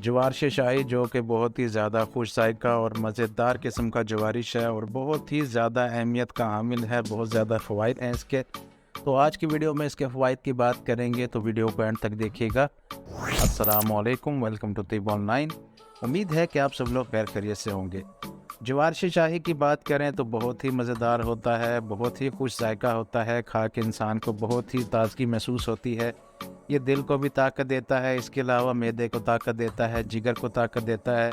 जवारिश शाही जो कि बहुत ही ज़्यादा खुश ज़ायक़ा और मज़ेदार किस्म का जवारिश है और बहुत ही ज़्यादा अहमियत का हामिल है, बहुत ज़्यादा फ़वाइद हैं इसके। तो आज की वीडियो में इसके फ़वाइद की बात करेंगे, तो वीडियो को एंड तक देखिएगा। अस्सलामुअलैकुम, वेलकम टू तिब ऑनलाइन। उम्मीद है कि आप सब लोग खैर खैरियत से होंगे। जवारिश शाही की बात करें तो बहुत ही मज़ेदार होता है, बहुत ही खुश ज़ायक़ा होता है, खा के इंसान को बहुत ही ताज़गी महसूस होती है। ये दिल को भी ताकत देता है, इसके अलावा मैदे को ताकत देता है, जिगर को ताकत देता है,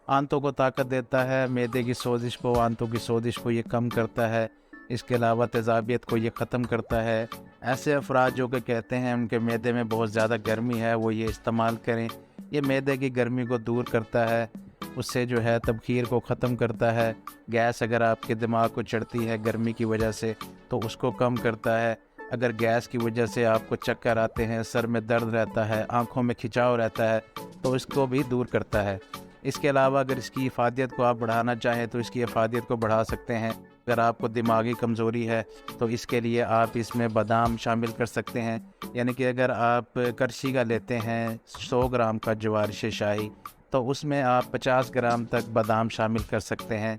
आंतों को ताकत देता है, मैदे की सोजिश को, आंतों की सोजिश को ये कम करता है। इसके अलावा तेज़ाबियत को ये ख़त्म करता है। ऐसे अफराद जो कि कहते हैं उनके मैदे में बहुत ज़्यादा गर्मी है, वो ये इस्तेमाल करें। ये मैदे की गर्मी को दूर करता है, उससे जो है तबखीर को ख़त्म करता है। गैस अगर आपके दिमाग को चढ़ती है गर्मी की वजह से तो उसको कम करता है। अगर गैस की वजह से आपको चक्कर आते हैं, सर में दर्द रहता है, आँखों में खिंचाव रहता है, तो इसको भी दूर करता है। इसके अलावा अगर इसकी इफ़ादियत को आप बढ़ाना चाहें तो इसकी इफ़ादियत को बढ़ा सकते हैं। अगर आपको दिमागी कमज़ोरी है तो इसके लिए आप इसमें बादाम शामिल कर सकते हैं। यानी कि अगर आप करशी का लेते हैं 100 ग्राम का जवारिश शाही, तो उसमें आप 50 ग्राम तक बादाम शामिल कर सकते हैं।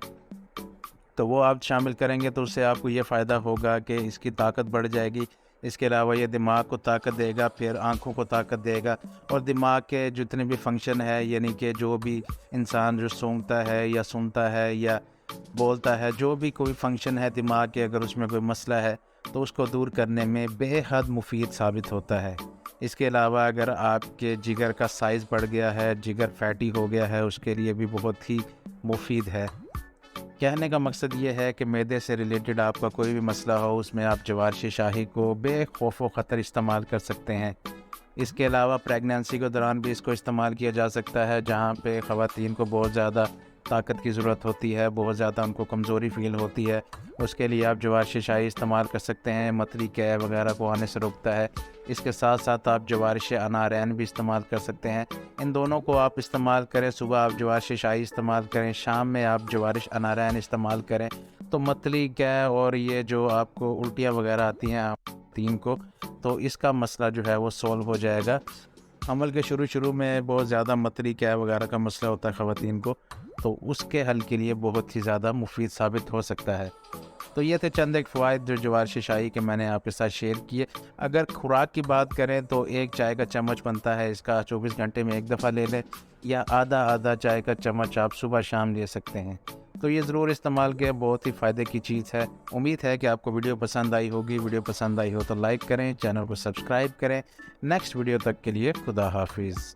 तो वो आप शामिल करेंगे तो उससे आपको ये फ़ायदा होगा कि इसकी ताकत बढ़ जाएगी। इसके अलावा ये दिमाग को ताकत देगा, फिर आँखों को ताकत देगा और दिमाग के जितने भी फंक्शन है, यानी कि जो भी इंसान जो सूंघता है या सुनता है या बोलता है, जो भी कोई फंक्शन है दिमाग के, अगर उसमें कोई मसला है तो उसको दूर करने में बेहद मुफीद साबित होता है। इसके अलावा अगर आपके जिगर का साइज़ बढ़ गया है, जिगर फैटी हो गया है, उसके लिए भी बहुत ही मुफीद है। कहने का मकसद ये है कि मैदे से रिलेटेड आपका कोई भी मसला हो, उसमें आप जवारिश शाही को बेखौफ व ख़तर इस्तेमाल कर सकते हैं। इसके अलावा प्रेगनेंसी के दौरान भी इसको इस्तेमाल किया जा सकता है, जहाँ पे ख़वातीन को बहुत ज़्यादा ताकत की ज़रूरत होती है, बहुत ज़्यादा उनको कमज़ोरी फ़ील होती है। उसके लिए आप जवारिश शाही इस्तेमाल कर सकते हैं, मतली कै वगैरह को आने से रोकता है। इसके साथ साथ आप जवारिश अनारैन भी इस्तेमाल कर सकते हैं। इन दोनों को आप इस्तेमाल करें, सुबह आप जवारिश शाही इस्तेमाल करें, शाम में आप जवारिश अनारैन इस्तेमाल करें, तो मतली कै और ये जो आपको उल्टियाँ वगैरह आती हैं ख़वातीन को, तो इसका मसला जो है वो सॉल्व हो जाएगा। अमल के शुरू में बहुत ज़्यादा मतली कै वगैरह का मसला होता है ख़वातीन को, तो उसके हल के लिए बहुत ही ज़्यादा मुफीद साबित हो सकता है। तो ये थे चंद एक फ़वाइद जो जवारिश शाही के मैंने आपके साथ शेयर किए। अगर खुराक की बात करें तो 1 चाय का चम्मच बनता है इसका, 24 घंटे में 1 दफ़ा ले लें, या आधा चाय का चम्मच आप सुबह शाम ले सकते हैं। तो ये ज़रूर इस्तेमाल किया, बहुत ही फ़ायदे की चीज़ है। उम्मीद है कि आपको वीडियो पसंद आई होगी। वीडियो पसंद आई हो तो लाइक करें, चैनल को सब्सक्राइब करें। नेक्स्ट वीडियो तक के लिए खुदा हाफिज़।